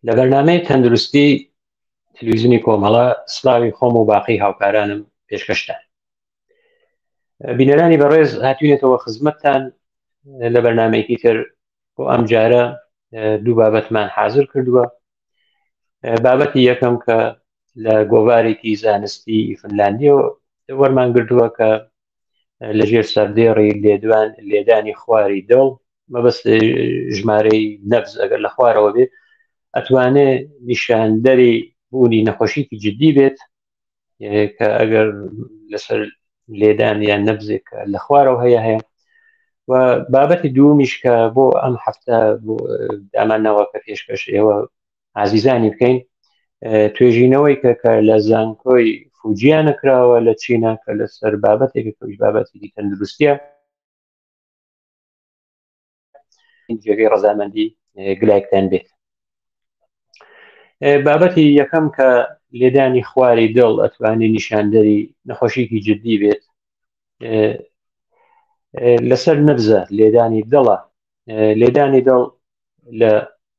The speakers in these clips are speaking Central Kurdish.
لە بەرنامەی تەندروستی تلویزیونی کۆمەڵە سلاوی خۆم و باقی هاوکارانم پێشکەشتان. بینەرانی بەڕێز هاتوینێتەوە خزمەتتان لە بەرنامەیەکی تر بۆ ئەم جارە دوو بابەتمان حازر کردووە. بابەتی یەکەم کە لە گۆڤارێکی زانستی فنلاندیەوە وەرمان گرتووە کە لەژێر سەردێڕی لێدانی خواری دڵ مەبەست ژمارەی نەبز ئەگەر لە خوارەوە بێت ئەتوانێت نیشاندەری بوونی نەخۆشیکی جددی بێت کە ئەگەر لەسەر لێدان یان نەبزێک لە خوارەوە هەیە. و بابەتی دوومیش کە بۆ ئەم هەفتە دامانەوە کە پێشکەش ئێوە عزیزانی بکەین توێژینەوەی کە لە زانکۆی فوجیان نەکراوە لە چینە کە لەسەر بابەتێک بابەتێکی تەندروستیە جێگەی ڕەزامەندی گلایکتان بێت. بابەتی یەکەم کە لێدانی خواری دڵ ئەتوانێت نیشاندەری نەخۆشیکی جددی بێت لەسەر نەبزە لێدانی دڵە. لێدانی دڵ لە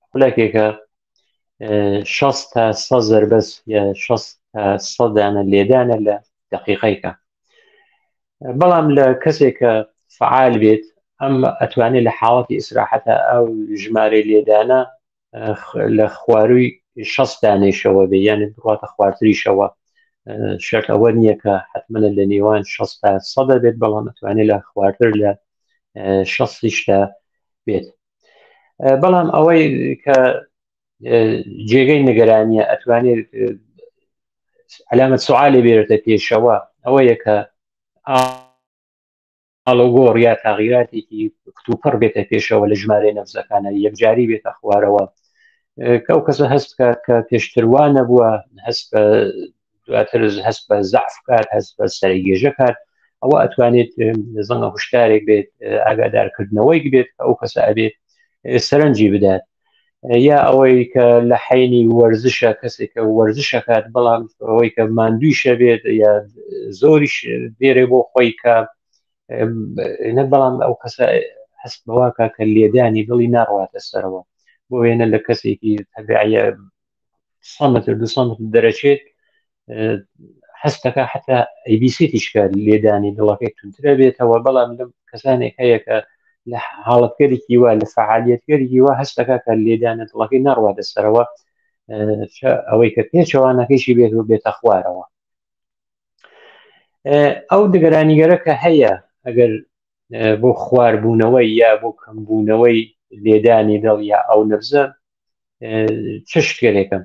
خولەکێکە 60 تا 100 زەربەس یا 60 تا 100 دانە لێدانە لە دقیقەیکە. بەڵام لە کەسێکە فعال بێت ئەم ئەتوانێت لە حاڵەتی ئیسراحەتە ئەو ژمارەی لێدانە لە خواروی 60 دانەیشەوە بێ، یانە بخواتە خوارتریشەوە. شەرت ئەوە نییە کە حتممە لە نێوان 60 تا 100 بێت، بەڵام ئەتوانێت لە خوارتر لە 60 بێت. بەڵام ئەوەی کە جێگەی نیگەرانیە ئەتوانێت علامەت سوالێ بێرێتە پێشەوە ئەوەیە کە ئاڵۆگۆڕ یا تاغیراتێکی کتوپڕ بێتە پێشەوە لە ژمارە نەبزەکانە یەکجاری بێتە خوارەوە کە ئەو کەسە هەست کە پێشتروانە بووە دواتر هەست بە زەعف کات، هەست بە سەرگێژە کات، ئەوە ئەتوانێت زەنگە هشدارێک بێت، ئاگادارکردنەوەیک بێت کە ئەو کەسە ئەبێت سەرنجی بدات. یا ئەوەی کە لە حینی وەرزشە کەسێکە وەرزشەکات بەڵام ئەوەی کە ماندوویشە بێت یا زۆریش دێرێ بۆ خۆی کە بەڵام ئەو کەسە هەست بەواکە کە لێدانی دڵی ناڕواتە سەرەوە بۆ وێنە لە کەسێکی تەبیعیە 100 متر 200 متر دەرەچێت هەستەکە حتا ئەیبیسیتیشکە لێدانی دڵەکەی تونترە بێتەوە. بەڵام لەم کەسانێک هەیە کە لە حاڵەتگەرێکی وا لە فعالیەتگەرێکی وا هەستەکە کە لێدانە دڵەکەی ناڕواتە سەرەوە ئەوەی کە پێچەوانەکەیشی بێت و بێتە خوارەوە. ئەو دگەرانیگەرە کە هەیە ئەگەر بۆ خواردبوونەوەی یا بۆ کەمبوونەوەی لێدانی دڵ یا ئەو نەبزە چ شتێکە.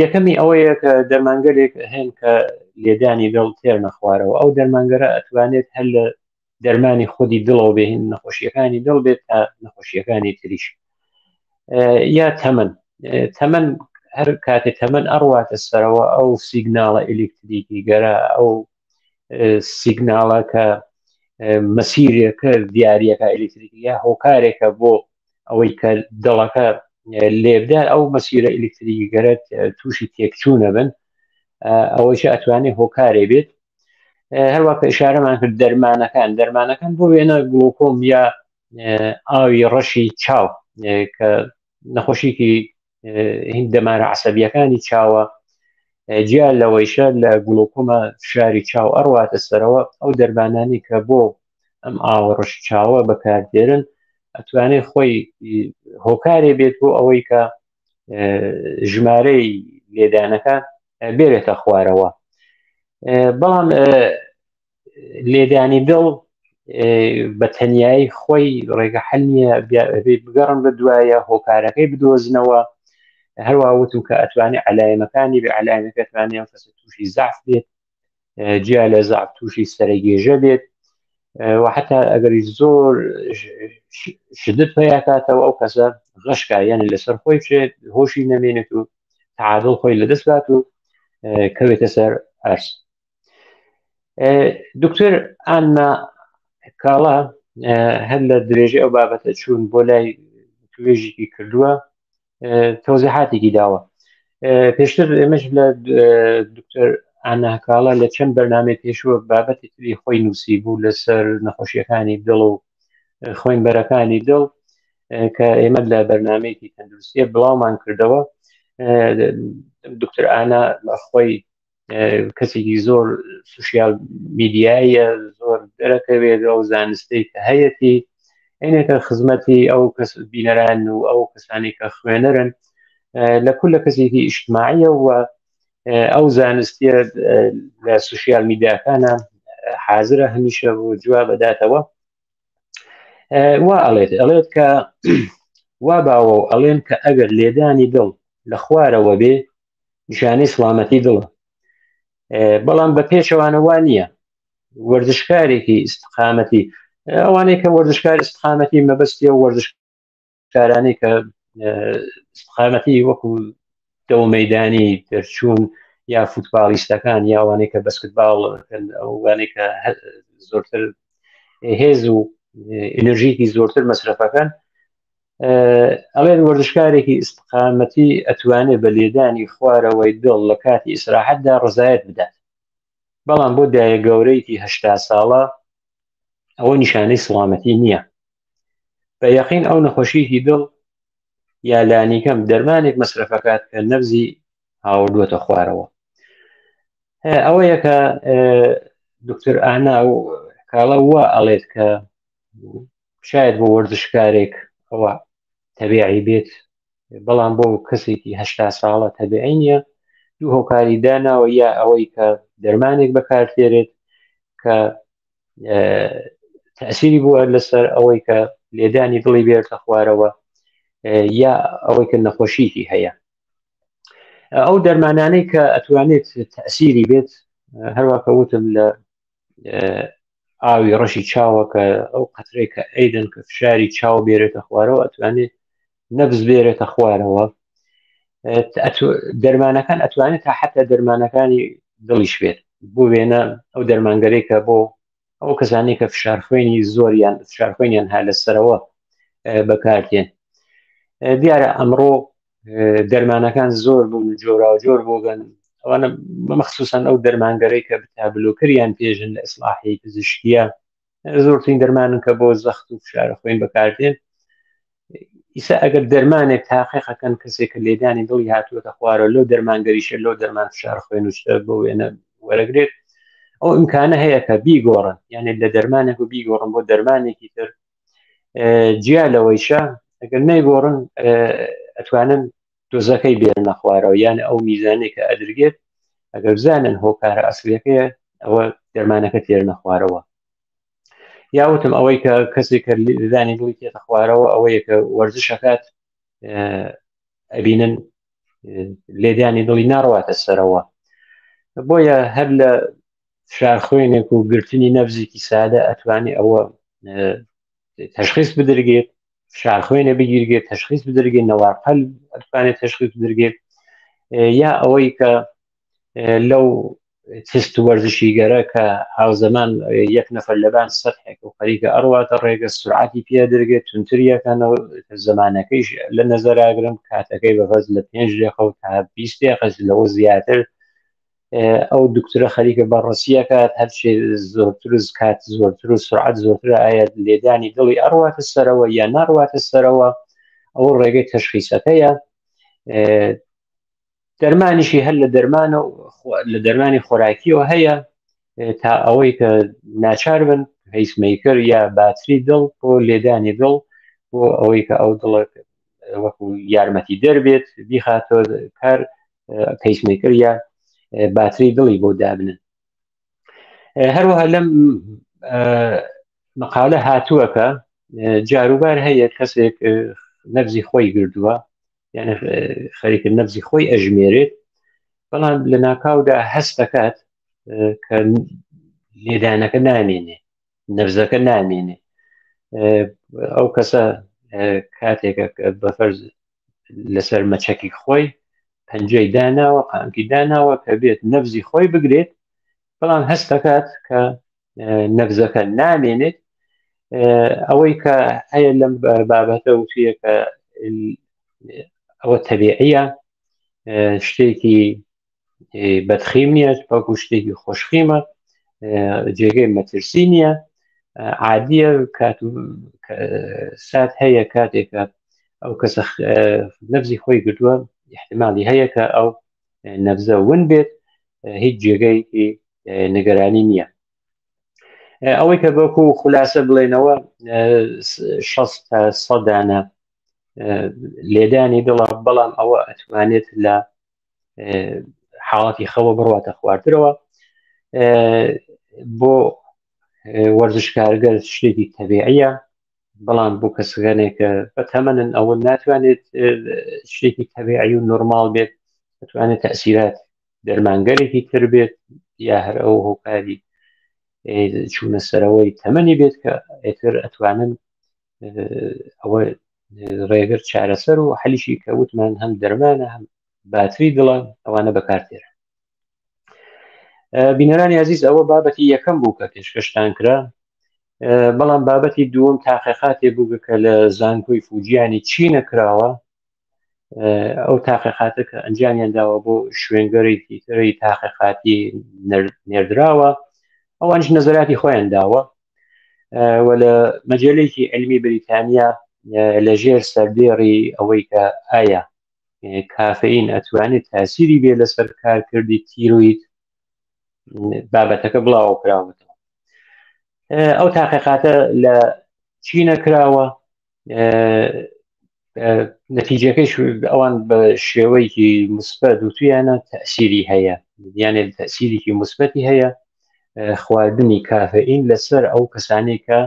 یەکەمی ئەوەیە کە دەرمانگەرێک هەن کە لێدانی دڵ تێر نەخوارەوە، ئەو دەرمانگەرە ئەتوانێت هەر لە دەرمانی خودی دڵەوە بێن نەخۆشیەکانی دڵ بێت تا نەخۆشیەکانی تریش. یا تەمەن هەر کاتێ تەمەن ئەڕواتە سەرەوە ئەو سیگناڵە ئلکتریکی گەرە ئەو سیگناڵە کە مەسیرێکە دیارەکە ئلکتریکی یا هۆکارێکە بۆ ئەوەی کە دڵەکە لێبدا ئەو مەسیرە ئلکتریکی گەرە تووشی تێکچوونە بن، ئەوەیش ئەتوانێت هۆکارێ بێت. هەروە کە ئشارەمان کرد دەرمانەکان بۆ وێنە گلۆکۆم یا ئاوی ڕەشی چاو کە نەخۆشیکی هین دەمارە عەسەبیەکانی چاوە جیا لەوەیشە لە گلۆکۆمە فشاری چاو ئەڕواتە سەرەوە. ئەو دەرمانانی کە بۆ ئەم ئاوە ڕەش چاوە بەکاردێرن ئەتوانێت خۆی هۆکارێ بێت بۆ ئەوەی کە ژمارەی لێدانەکە بێرێتە خوارەوە. بەڵام لێدانی دڵ بە تەنایی خۆی ڕێگە حەل نییە، بگەڕن بە دوایە هۆکارەکەی بدۆزنەوە. هەروە وتم کە ئەتوانێت علایمەکانی بێ، علایمەکە ئەتوانێت کەسە تووشی زەعف بێت، جیا لە زەعف تووشی سەرگێژە بێت و حتا ئەگەری زۆر شدت پێیاکاتەوە ئەو کەسە غەشکا یعنی لەسەر خۆی بچێت، هۆشی نەمێنێت و تعادڵ خۆی لەدەست بات و کەوێتە سەر ئەرز. دکتۆر ئانا کاڵا هەر لە درێژەی ئەو بابەتە چوون بۆ لای توێژێکی کردووە، تەوزیحاتێکی داوە. پێشتر ئێمەش لە دکتۆر ئانا کاڵا لە چەند بەرنامەی پێشووە بابەتی تری خۆی نووسی بوو لەسەر نەخۆشیەکانی دڵ و خوێنبەرەکانی دڵ کە ئێمە لە بەرنامەیەکی تەندروستیە بڵاومان کردەوە. دکتۆر ئانا خۆی کەسێکی زۆر سوشیال میدیایە، زۆر دەرەکەوێت ئەو زانستەی کە هەیەی عینێکە خزمەتی ئەو کەس بینەران و ئەو کەسانی کە خوێنەرن لە کولە کەسێکی ئیجتماعیە و ئەو زانستیە لە سوشیال میدیاکانە حازرە هەمیشە بۆ جواب بداتەوە. وا ئەڵێت کە وا باوە و ئەڵێن کە ئەگەر لێدانی دڵ لە خوارەوە بێ نیشانەی سڵامەتی دڵە، بەڵام بە پێچەوانەوە نییە. وەرزشکارێکی ئیستقامەتی، ئەوانەی کە وەرزشکار ئیستقامەتی مەبەستی و وەرزشکارانی کە ئیستقامەتی وەکو دەو مەیدانی دەرچوون یا فوتباڵیستەکان یا ئەوانەی کە بەسکتباڵ ئەوانەی کە زۆرتر هێز و ئێنەرژیکی زۆرتر مەصرفەکەن، ئەڵێن وەرزشکارێکی ئیستقامەتی ئەتوانێت بە لێدانی خوارەوەی دڵ لە کاتی ئیسراحەتدا ڕزایەت بدات. بەڵام بۆ دایە گەورەیەکی 80 ساڵە ئەوە نیشانەی سڵامەتی نییە. بە یەقین ئەو نەخۆشیی دڵ یا لانیکەم دەرمانێک مەصرفەکات کە نەبزی هاوردووەتە خوارەوە. ئەوە یەکە دکتۆر ئانا و کاڵە وە ئەڵێت کە شاید بۆ وەرزشکارێک ئەوە تەبیعی بێت، بەڵام بۆ کەسێکی 80 ساڵە تەبیعی نییە. دوو هۆکاری داناوە، یا ئەوەی کە دەرمانێک بەکارتێرێت کە تەسیری بووە لەسەر ئەوەی کە لێدانی دڵی بێتە خوارەوە، یا ئەوەی کە نەخۆشیی هەیە. ئەو دەرمانانەی کە ئەتوانێت تەسیری بێت، هەروەکە وتم لە ئاوی ڕەشی چاوە کە ئەو قەترەی کە ئەیدن کە فشاری چاو بێرێتە خوارەوە ئەتوانێت نەبز بێرێتە خوارەوە. دەرمانەکان ئەتوانێت تا حتا دەرمانەکانی دڵیش بێت. بۆ وێنە ئەو دەرمانگەرەی کە بۆ ئەو کەسانی کە فشارخوێنی زۆریان فشارخوێنیان ها لەسەرەوە بەکارتێن. دیارە ئەمڕۆ دەرمانەکان زۆر بوون، جۆرا و جۆر بۆگەن، ئەوانە مەخصوصەن ئەو دەرمانگەرەی کە بتابلۆکریان پێژن لە ئیسلاحی پزیشکیە، زۆرترین دەرمانن کە بۆ زەخت و فشارخوێن بەکارتێن. ئیسا ئەگەر دەرمانێک تاقیقەکەن کەسێک کە لێدانی دڵی هاتووەتە خوارە لەو دەرمانگەریشە لەو دەرمان فشارخوێن و شتە بۆ وێنە وەرەگرێت، ئەو ئیمکانە هەیە کە بیگۆڕن، یعنی لە دەرمانێک و بیگۆڕن بۆ دەرمانێکی تر. جیا لەوەیشە ئەگەر نەیگۆڕن ئەتوانن دۆزەکەی بێنە خوارەوە، یان ئەو میزانێک کە ئەدرگێت ئەگەر بزانن هۆکارە ئەسلیەکەیە ئەوە دەرمانەکە تێرنە خوارەوە. یاوتم ئەوەی کە کەسێک کە لێدانی دڵی تێتە خوارەوە ئەوەیە کە وەرزشەکات ئەبینن لێدانی دڵی ناڕواتە سەرەوە. بۆیە هەر لە فشارخوێنێک و گرتنی نەبزێکی سادە ئەتوانێت ئەوە تەشخیص بدرگێت، فشارخوێنە بگیرگێت، تەشخیص بدرگێت، نەوارقەل ئەتوانێت تەشخیص بدرگێت، یا ئەوەی کە لەو تست وەرزشی گەرە کە هاوزەمان یەک نەفەر لەبان سەدحێک و خەریکە ئەڕواتە ڕێگە سرعەتی پێ دەرگێت، تونتریەکەنەوە زەمانەکەیش لە نەزەراگرم، کاتەکەی بەڤەز لە 5 دقیقە تا 20 دقیقە لەوە زیاتر. ئەو دکتۆرە خەریکە بەڕەسیە کات هەرچێ زۆرتر کات زۆرتر و سرعەت زۆرتر ئایا لێدانی دڵی ئەڕواتە سەرەوە یا ناڕواتە سەرەوە، ئەو ڕێگەی تەشخیصەکەیە. دەرمانیشی هەر لە دەرمانی خۆراکیەوە هەیە تا ئەوەی کە ناچار بن پیسمیکەر یا باتری دڵ بۆ لێدانی دڵ، بۆ ئەوەی کە ئەو دڵ وەکو یارمەتی دەربێت بیخاتۆ کار پیسمیکەر یا باتری دڵی بۆ دابنن. هەروەها لەم مقالە هاتووەکە جاروبار هەیە کەسێک نەبزی خۆی گردووە، یعنی خەریکە نەبزی خۆی ئەژمێرێت، بەڵام لە ناکاودا هەست دەکات کە لێدانەکە نامێنێ، نەبزەکە نامێنێ. ئەو کەسە کاتێکە بەفەرز لەسەر مەچەکی خۆی پەنجەی داناوە، قامکی داناوە کە بێت نەبزی خۆی بگرێت، بەڵام هەست دەکات کە نەبزەکە نامێنێت. ئەوەی کە هەیە لەم بابەتە وتویە کە ئەوە تەبیعیە، شتێکی بەدخیم نییە، بەڵکو شتێکی خۆشخیمە، جێگەی مەترسی نییە، عادیە. سات هەیە کاتێکە ئەو کەسە نەبزی خۆی گردووە احتمالی هەیە کە ئەو نەبزە ون بێت، هیچ جێگەیەکی نیگەرانی نییە. ئەوەی کە بەکو خولاسە بڵێنەوە 60 تا 100 دانە لێدانی دڵە، بەڵام ئەوە ئەتوانێت لە حاڵەتی خەوە بڕواتە خواردنەوە. بۆ وەرزشکارگەر شتێکی تەبیعیە، بەڵام بۆ کەسەکانێکە بە تەمەنن ئەوە ناتوانێت شتێکی تەبیعی و نۆرماڵ بێت، دەتوانێت تەئسیرات دەرمانگەرێکی تر بێت، یا هەر ئەو هۆکاری چوونە سەرەوەی تەمەنی بێت کە ئێتر ئەتوانن ئەوە ڕێگر چارەسەر و حەلیشی کە وتمان هەم دەرمانە هەم باتری دڵە ئەوانە بەکارتێرە. بینەرانی عزیز، ئەوە بابەتی یەکەم بوو کە پێشکەشتان کرا، بەڵام بابەتی دووەم تاقیقاتێ بوو کە لە زانکۆی فوجیانی چینە کراوە. ئەو تاقیقاتە کە ئەنجامیان داوە بۆ شوێنگەرێکی تری تاقیقاتی نێردراوە، ئەوانش نەزەراتی خۆیان داوە و لە مەجللەیەکی علمی بریتانیا لەژێر سەردێڕی ئەوەی کە ئایا کافئین ئەتوانێت تاسیری بێ لەسەر کارکردی تیروید بابەتەکە بڵاو کراوەتەوە. ئەو تاقیقاتە لە چینە کراوە، نەتیجەکەیش ئەوان بە شێوەیەکی مثبەت و تویانە تەئسیری هەیە، یانێ تەئسیرێکی مثبەتی هەیە خواردنی کافئین لەسەر ئەو کەسانی کە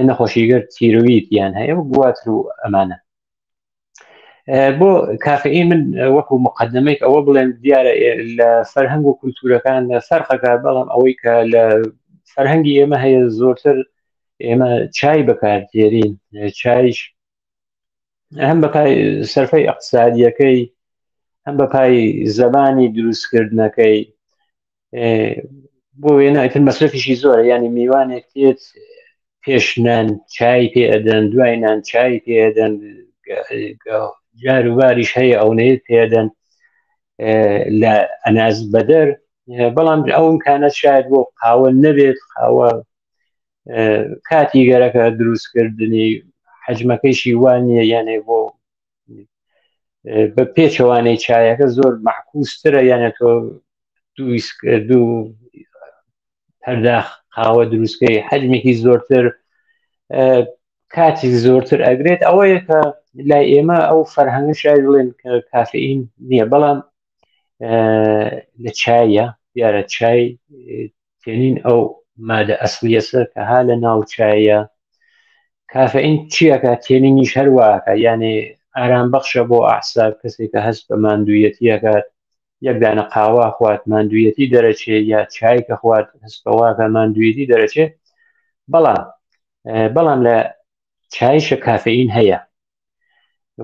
نەخۆشیگەر تیروید یان هەیە و گواتر و ئەمانە. بۆ کافئین من وەکو مقدمەیەک ئەوە بڵێم دیارە لە فەرهەنگ و کولتورەکان فەرقەکە، بەڵام ئەوەی کە لە فەرهەنگی ئێمە هەیە زۆرتر ئێمە چای بەکارتێرین. چایش هەم بەپای سەرفەی ئەقتصادیەکەی، هەم بەپای زەبانی دروستکردنەکەی، بۆ وێنە ئیتر مەسرفیشی زۆرە، ینی میوانێک تێت پێشنان چای پێدەن، دوای نان چای پێدەن، جاروباریش هەیە ئەوەیە پێدەن لە ئەناز بەدەر، بەڵام ئەو ئیمکانەت شاید بۆ قاوە نەبێت، قاوە کاتی گەرەکە دروستکردنی حەجمەکەیشی وان نییە، یانێ بۆ بە پێچەوانەی چایەکە زۆر معکوسترە، یانە تۆ دوو پەرداخ قاوە دروستکەی حەجمێکی زۆرتر، کاتی زۆرتر ئەگرێت. ئەوەیە کە لای ئێمە ئەو فەرهەنگە شاید بڵێن کە کافئین نییە، بەڵام لە چایە دیارە چای تێنین ئەو مادە ئەسلیە سەر کە ها لە ناو چایە. کافئین چیەکە؟ تێنینیش هەروواکە، یانێ ئارام بەخشە بۆ ئاعساب. کەسێک کە هەست بە ماندوویەتیەکات، یەک دانە قاوا خوات ماندوویەتی دەرەچێ، یا چای کە خوات هەست بەواکە ماندوویەتی دەرەچێ. بەڵام لە چایشە کافئین هەیە،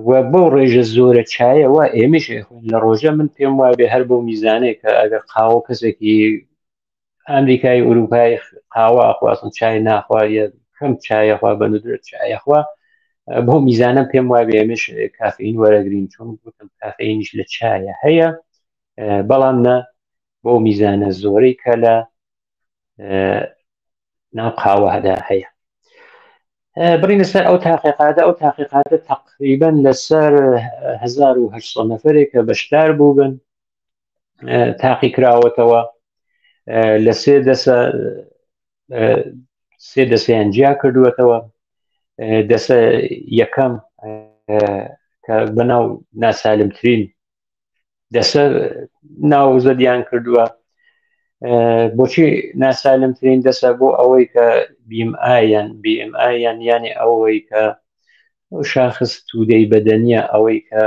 و بۆ ڕێژە زۆرە چایەوە ئێمەش لە ڕۆژە من پێم وابێ هەر بۆ میزانەیە کە ئەگەر قاوە کەسێکی ئەمریکای ئوروپای قاوە ئەخواستن چای ناخوایە کەم چایەخوا بە ندرێت چایەخوا، بۆ میزانە پێم وابێ ئێمەش کافئین وەرەگرین، چون گوتم کافئینیش لە چایە هەیە، بەڵام نە بۆ میزانە زۆرەی کە لە ناو قاوەدا هەیە. بڕینە سەر ئەو تاقیقاتە تقریبەن لەسەر 1800 نەفرێکە بەشدار بووبن، تاقی کراوەتەوە لە سێ دەسەیان جیا کردووەتەوە. دەسە یەکەم کە بەناو ناسالمترین دەسە ناوزەدیان کردووە. بۆچی ناسالمترین دەسە؟ بۆ ئەوەی کە BMI یانی ئەوەی کە شاخص تودەی بەدەنیە، ئەوەی کە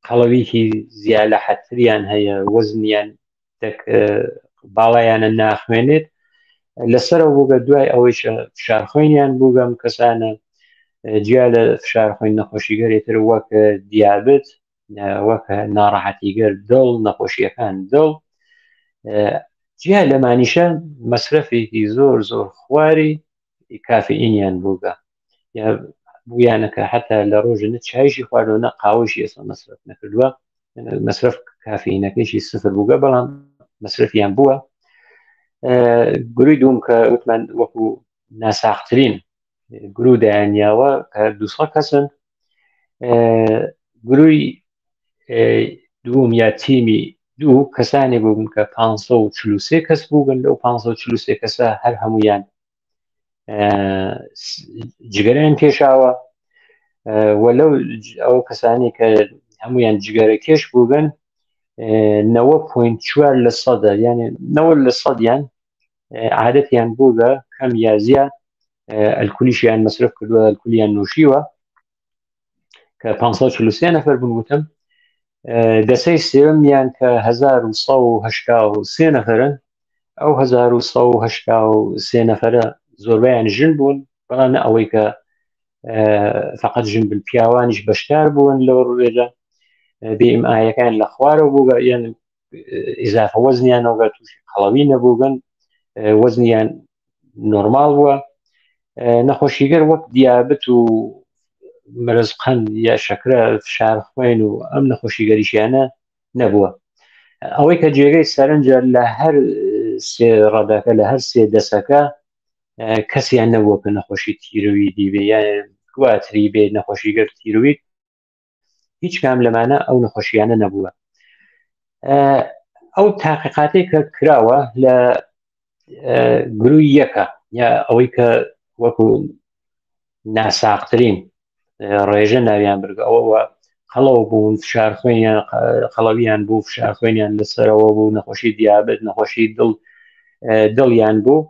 قەڵەویکی زیاد لە حەتریان هەیە، وەزنیان باڵایانە ناخوێنێت لەسەرەوە بووگە. دوای ئەوەی فشارخۆینیان بووگەم کەسانە جیا لە فشارخۆین نەخۆشیگەرێتر وەک دیابێت، وەک ناڕەحەتیگەر دڵ، نەخۆشیەکان دڵ، جیا لەمانیشە مەسرفێکی زۆر خواری کافئینیان بووگە، یا بوویانەکە حتا لە ڕۆژە نە چایشی خواردەوە نە قاوەشی ئێستا مەسرف نەکردووە، مەسرف کافئینەکەیشی سفر بووگە، بەڵام مەسرفیان بووە. گروی دوم کە وتمان وەکو ناساخترین گرو دایانیاوە کە 200 کەسن، گروی دووم یا تیمی دوو کەسانی بوون کە 543 کەس بوون لەو 543 کەسە هەر هەمویان جگەرەیان کێشاوە وەلەو ئەو کەسانی کە هەمویان جگەرە کێش بووبن 90.4% یعنی 90% عادەتیان بوو بە کەم یا زیاد ئەلکولیشیان مەصرف کردووە ئەلکولیان نووشیوە کە 543 نەفەر بوون وتم دەسەی سێوەمیان کە 1183 نەفەرن ئەو 1183 نەفەرە زۆربەیان ژن بوون بەڵام ئەوەی کە فقط ژن بن پیاوانیش بەشدار بوون لەو ڕوێدا بئیمایەکان لە خوارەوە بوو یان ئیزافە وەزنیانەوە تووشی قەڵەوی نەبووبن وەزنیان نۆرمال بووە نەخۆشیگەر وەک دیابەت و مرز قەند یا شەکرە فشار خوێن و ئەم نەخۆشیگەریشیانە نەبووە ئەوەی کە جێگەی سەرنجە لە هەر سێ ڕەدەکە لە هەر سێ دەسەکە کەسیان نەبووە کە نەخۆشی تیرۆیدی بێ یان گواتری بێ نەخۆشیگەر تیرۆید هیچ کام لەمانە ئەو نەخۆشیانە نەبووە ئەو تاقیقاتی کە کراوە لە گروی یەکە یا ئەوەی کە وەکو ناساقترین ڕێژە ناویان بگە ئەوە قەڵەو بوون فشار خوێنیان قەڵەویان بوو فشار خوێنیان لەسەرەوە بوو نەخۆشی دیابەت نەخۆشی دڵیان بوو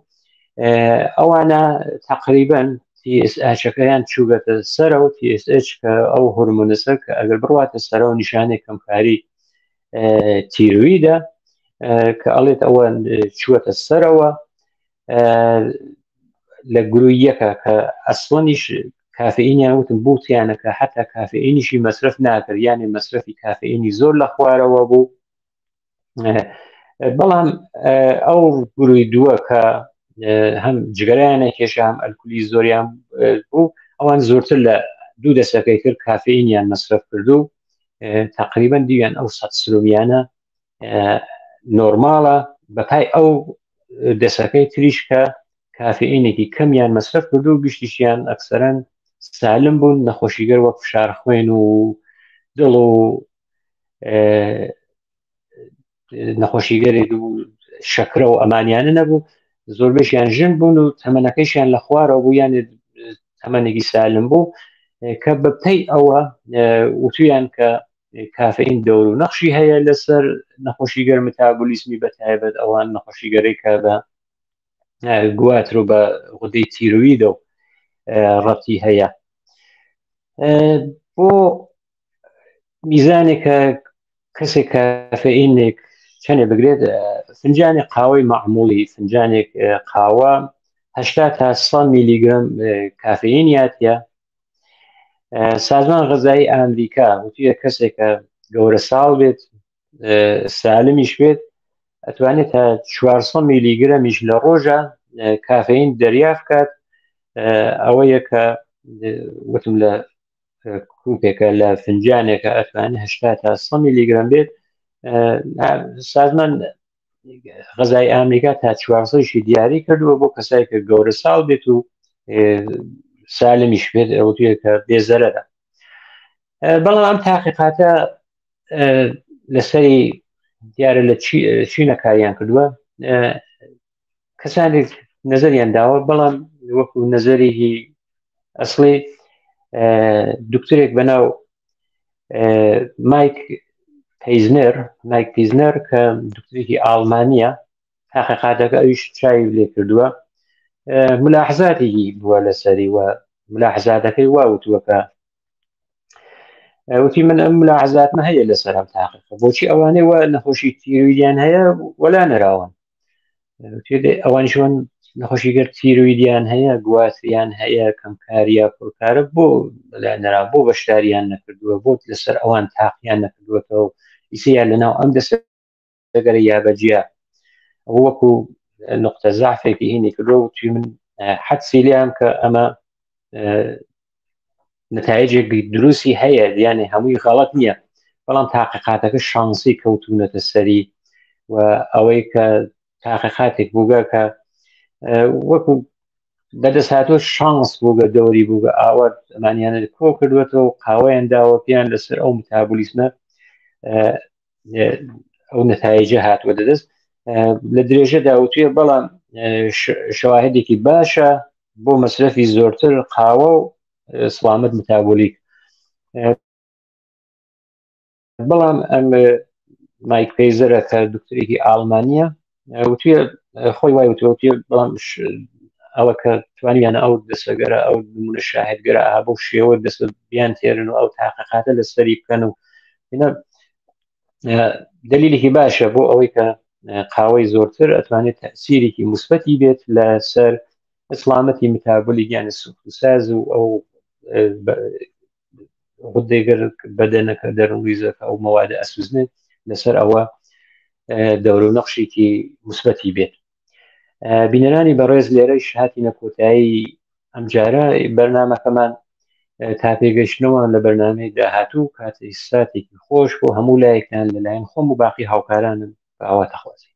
ئەوانە تقریبا TSH-ەکەیان چووبێتە سەرەوە TSH کە ئەو هورمۆنەسە کە ئەگەر بڕواتە سەرەوە نیشانێک کەمکاری تیرویدە کە ئەڵێت ئەوە چووەتە سەرەوە لە گروی یەکە کە ئەسڵەنیش کافئینیان وتم بوتیانە کە حتا کافئینیشی مەصرف ناکرد یانی مەصرفی کافئینی زۆر لە خوارەوە بوو بەڵام ئەو گروی دووە کە هەم جگەرەیانە کێشە هەم ئەلکولی زۆریان بوو ئەوان زۆرتر لە دوو دەسەکەی کرد کافئینیان مەصرف کردو تقریبا دیویان ئەو 100 سرومیانە نۆرماڵە بەپای ئەو دەسەکەی تریش کە کافئینێکی کەمیان مەصرف کردو و گشتیشیان ئەکسەرەن سالم بوون نەخۆشیگەر وەک فشار خوێن و دڵ و نەخۆشیگەری شەکرە و ئەمانیانە نەبوو زۆربەشیان ژن بوون و تەمەنەکەیشیان لە خوارەوە بوو یان تەمەنێکی سالم بوو کە بەپەی ئەوە وتویان کە کافئین دەور و نەخشی هەیە لەسەر نەخۆشیگەر متابولیسمی بەتایبەت ئەوان نەخۆشیگەرەی کە بە گواتر و بە غدەی تیرویدە و ڕەتی هەیە بۆ میزانێک کە کەسێک کافئینێک چەندێ بگرێت فنجانی قاوەی معمولی فنجانێک قاوە 80 تا 100 میلیگرم کافئینیاتە سازمان غەزایی ئەمریکا وتویە کەسێکە گەورە ساڵ بێت سالمیش بێت ئەتوانێت تا 400 میلیگرەمیش لە ڕۆژە کافئین دەریافت کات ئەوەیە کە وتم لە کوپێکە لە فنجانێکە ئەتوانێت 80 تا 100 میلیگرم بێت سازمان غەزای ئەمریکا تا 400شی دیاری کردووە بۆ کەسایی کە گەورە ساڵ بێت و سالمیش بێت ئەوتویە کە بێزەرەرە بەڵام ئەم تاقیقاتە لەسەری دیارە لە چینە کاریان کردووە کەسانێک نەزەریان داوە بەڵام وەکو نەزەریهی ئەسڵی دکتۆرێک بەناو مایک پیزنەر کە دکتۆرێکی ئاڵمانیە تاقیقاتەکە ئەویش چاوی لێ کردووە ملاحزاتێکی بووە لەسەری وە ملاحزاتەکەی واوتووە کە وتی من ئەم ملاحزاتمە هەیە لەسەر ئەم تاقیقە بۆچی ئەوانەی وە نەخۆشی تیرویدیان هەیە وەلا نەراون ئەوانیشوان نەخۆشیگەر تیرویدیان هەیە گواتریان هەیە کەمکاریە پڕکارە بۆ بەلا نەرا بۆ بەشداریان نەکردووە بۆ لەسەر ئەوان تاقییان نەکردووەتەوە ئیسیان لەناو ئەم دەسەگەرە یابەجیە وەکو نقطە زعفێکی هینی کردەوە توی من حەدسی لیام کە ئەمە نتایجێکی دروستی هەیە دیانێ هەمووی غەڵەت نییە بەڵام تاقیقاتەکە شانسی کەوتونەتە سەری و ئەوەی کە تاقیقاتێک بووگە کە وەکو بەدەست هاتووە شانس بووگە دەوری بووگە ئاوە ئەمانیانە کۆ کردوێتەوە و قاوەیان داوە پێیان لەسەر ئەو متابولیسمە ئەو نەتایجە هاتووە دەدەست لە درێژەدا وتوێ بەڵام شەواهدێکی باشە بۆ مەصرفی زۆرتر قاوە و سڵامەت متابۆلیک بەڵام ئەم مایک پەیزەرە کە دکتۆرێکی ئاڵمانیە وتوێ خۆی وای وتوێ بەڵام ئەوە کە توانیان ئەو دەسەگەرە ئەو نمونە شاهدگەرە بۆ شێوە دەست بیان تێرن و ئەو تاقیقاتە لەسەری بکەن و دلیلێکی باشە بۆ ئەوەی کە قاوەی زۆرتر ئەتوانێت تەسیرێکی مثبەتی بێت لەسەر سڵامەتی متابۆلیک یانە سوختوساز و ئەو غدەیگەر بەدەنەکە دەرەڵیزەکە ئەو مەوادە ئەسوزنێت لەسەر ئەوە دەورە و نەخشێکی مثبەتی بێت بینەرانی بەڕێز لێرەش هاتینە کۆتایی ئەمجارە بەرنامەکەمان تا پێگەشتنەوە لە بەرنامەی داهاتوو کاتەی ساتێکی خۆش بۆ هەموو لایەکان لەلایەن خۆم و باقی هاوکارانم بەئاواتەخوازی